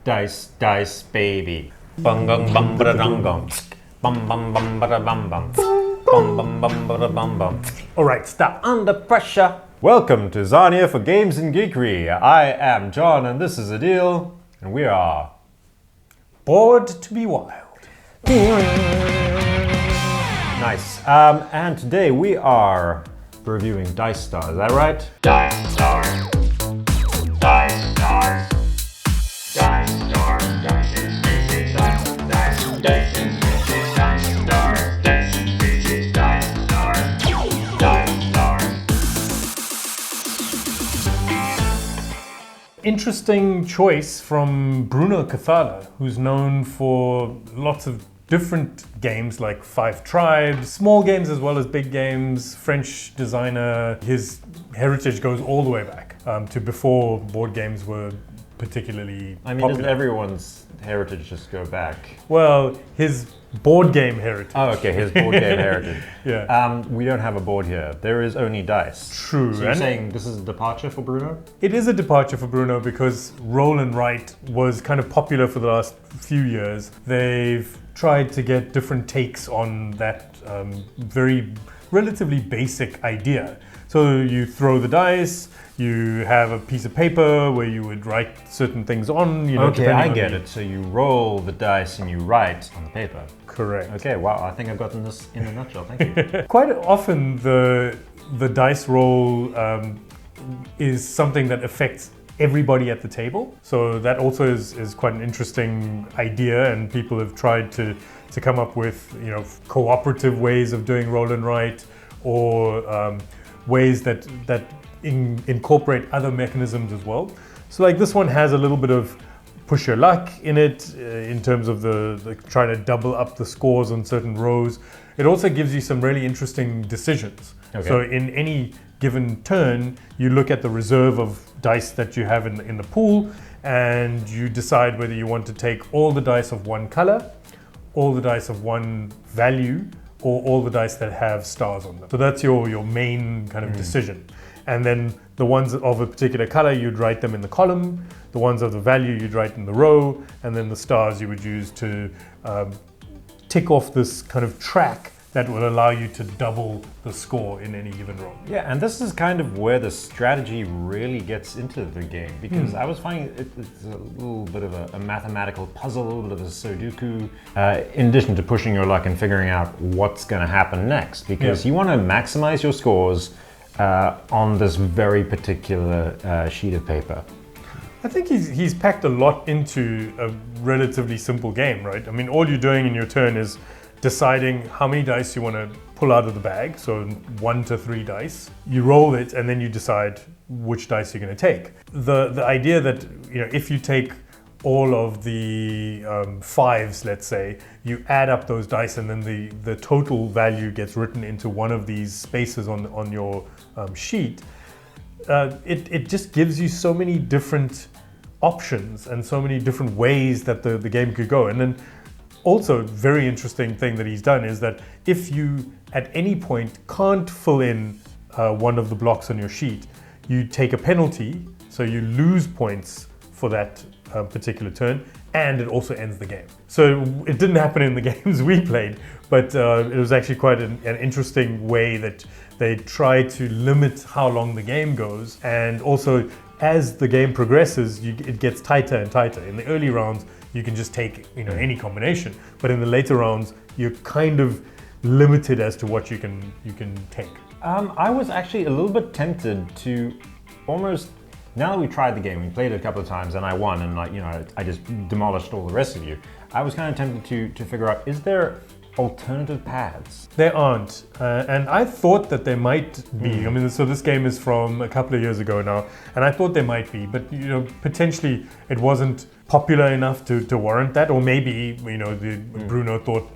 Dice, dice, baby. Bum bum bum ba dum bum. Bum bum bum ba bum bum. Bum bum bum ba bum bum. All right, stop. Under pressure. Welcome to Zarnia for Games and Geekery. I am Jon and this is Adhil, and we are Bored to be wild. nice. And today we are reviewing Dice Star. Is that right? Dice Star. Dice Star. Dice Star. Dice is busy. Dice is busy. Dice Star. Dice is busy. Dice Star. Dice Star. Interesting choice from Bruno Cathala, who's known for lots of different games like Five Tribes, small games as well as big games, French designer. His heritage goes all the way back to before board games were particularly popular. Doesn't everyone's heritage just go back? Well, his board game heritage. Oh, okay, his board game heritage. Yeah. We don't have a board here. There is only dice. True. So you're And saying this is a departure for Bruno? it is a departure for Bruno because roll and write was kind of popular for the last few years. They've tried to get different takes on that very relatively basic idea. So you throw the dice, you have a piece of paper where you would write certain things on. Okay, I get the- it. So you roll the dice and you write on the paper. Correct. Okay, wow, I think I've gotten this in a nutshell. Thank you. Quite often the dice roll is something that affects everybody at the table. So that also is quite an interesting idea, and people have tried to come up with cooperative ways of doing roll and write, or ways that incorporate other mechanisms as well. So like this one has a little bit of push your luck in it in terms of the trying to double up the scores on certain rows. It also gives you some really interesting decisions. Okay. So in any given turn, you look at the reserve of dice that you have in the pool, and you decide whether you want to take all the dice of one color, all the dice of one value, or all the dice that have stars on them. So that's your main kind of decision. And then the ones of a particular color, you'd write them in the column. The ones of the value, you'd write in the row. And then the stars you would use to tick off this kind of track that will allow you to double the score in any given row. Yeah, and this is kind of where the strategy really gets into the game, because I was finding it's a little bit of a mathematical puzzle, a little bit of a Sudoku, in addition to pushing your luck and figuring out what's going to happen next, because you want to maximize your scores on this very particular sheet of paper. I think he's packed a lot into a relatively simple game, right? I mean, all you're doing in your turn is deciding how many dice you want to pull out of the bag, so 1 to 3 dice. You roll it, and then you decide which dice you're going to take. The idea that if you take all of the fives, let's say, you add up those dice, and then the total value gets written into one of these spaces on your sheet. It just gives you so many different options and so many different ways that the game could go. And then also, very interesting thing that he's done is that if you at any point can't fill in one of the blocks on your sheet, you take a penalty, so you lose points for that particular turn, and it also ends the game. So it didn't happen in the games we played, but it was actually quite an interesting way that they try to limit how long the game goes, and also as the game progresses, it gets tighter and tighter. In the early rounds, you can just take any combination, but in the later rounds, you're kind of limited as to what you can take. I was actually a little bit tempted to almost, now that we tried the game, we played it a couple of times and I won, and I just demolished all the rest of you. I was kind of tempted to figure out, is there alternative paths? There aren't, and I thought that there might be. I mean, so this game is from a couple of years ago now, and I thought there might be, but potentially it wasn't popular enough to warrant that, or maybe Bruno thought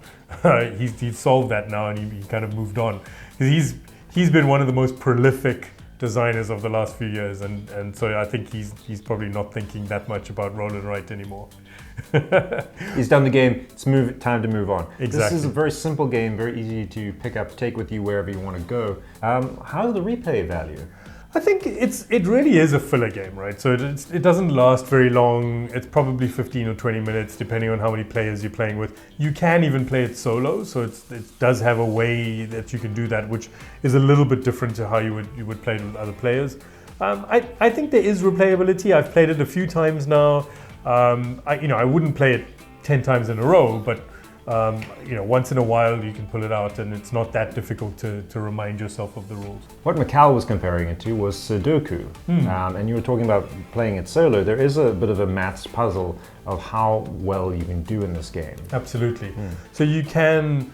he's solved that now and he kind of moved on. He's been one of the most prolific designers of the last few years, and so I think he's probably not thinking that much about roll and write anymore. He's done the game, it's time to move on. Exactly. This is a very simple game, very easy to pick up, take with you wherever you want to go. How's the replay value? I think it really is a filler game, right? So it doesn't last very long. It's probably 15 or 20 minutes, depending on how many players you're playing with. You can even play it solo, so it does have a way that you can do that, which is a little bit different to how you would play it with other players. I think there is replayability. I've played it a few times now. I wouldn't play it 10 times in a row, but once in a while you can pull it out, and it's not that difficult to remind yourself of the rules. What Mikal was comparing it to was Sudoku, and you were talking about playing it solo. There is a bit of a maths puzzle of how well you can do in this game. Absolutely. So you can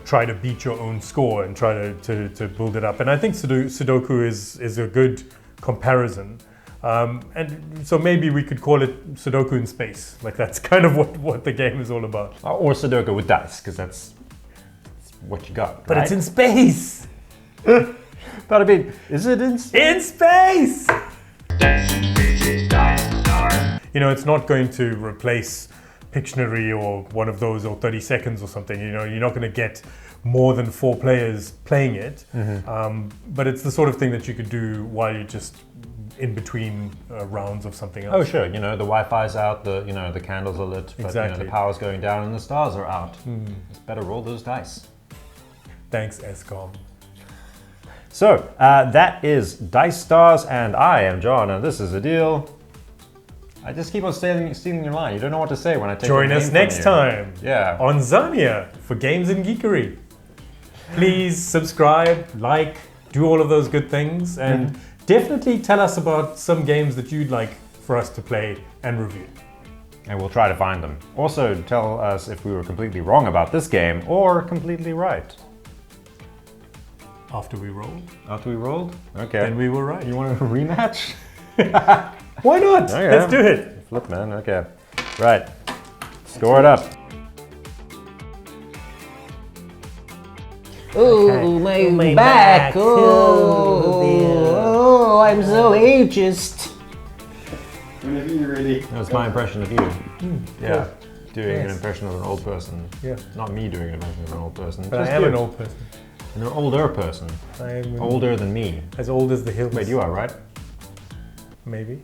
try to beat your own score and try to build it up. And I think Sudoku is a good comparison. And so maybe we could call it Sudoku in space. Like that's kind of what the game is all about. Or Sudoku with dice, because that's what you got. But right? it's in space. But I mean, is it in space? In space! Dice Spaces, Dice Stars. It's not going to replace Pictionary or one of those, or 30 seconds or something. You're not going to get more than 4 players playing it. But it's the sort of thing that you could do while you're just in between rounds of something else. Oh sure, the Wi-Fi's out, the candles are lit, but Exactly. the power's going down and the stars are out. It's better roll those dice. Thanks, ESCOM. So that is Dice Stars, and I am John, and this is Adhil. I just keep on stealing your line. You don't know what to say when I take Join your us name next from you. time on Zarnia for Games and Geekery. Please subscribe, like, do all of those good things, and definitely tell us about some games that you'd like for us to play and review. And we'll try to find them. Also, tell us if we were completely wrong about this game or completely right. After we rolled, After we rolled? Okay. then we were right. You want a rematch? Why not? Okay. Let's do it. Flip, man. Okay. Right. Score it up. Oh, my back. Oh, I'm so ageist. Whenever you're ready. That was my impression of you. Yeah. Doing an Yes. impression of an old person. Yeah. Not me doing an impression of an old person. But I just am you. an old person. An older person. I am Older than me. as old as the hills. Wait, you are, right? Maybe.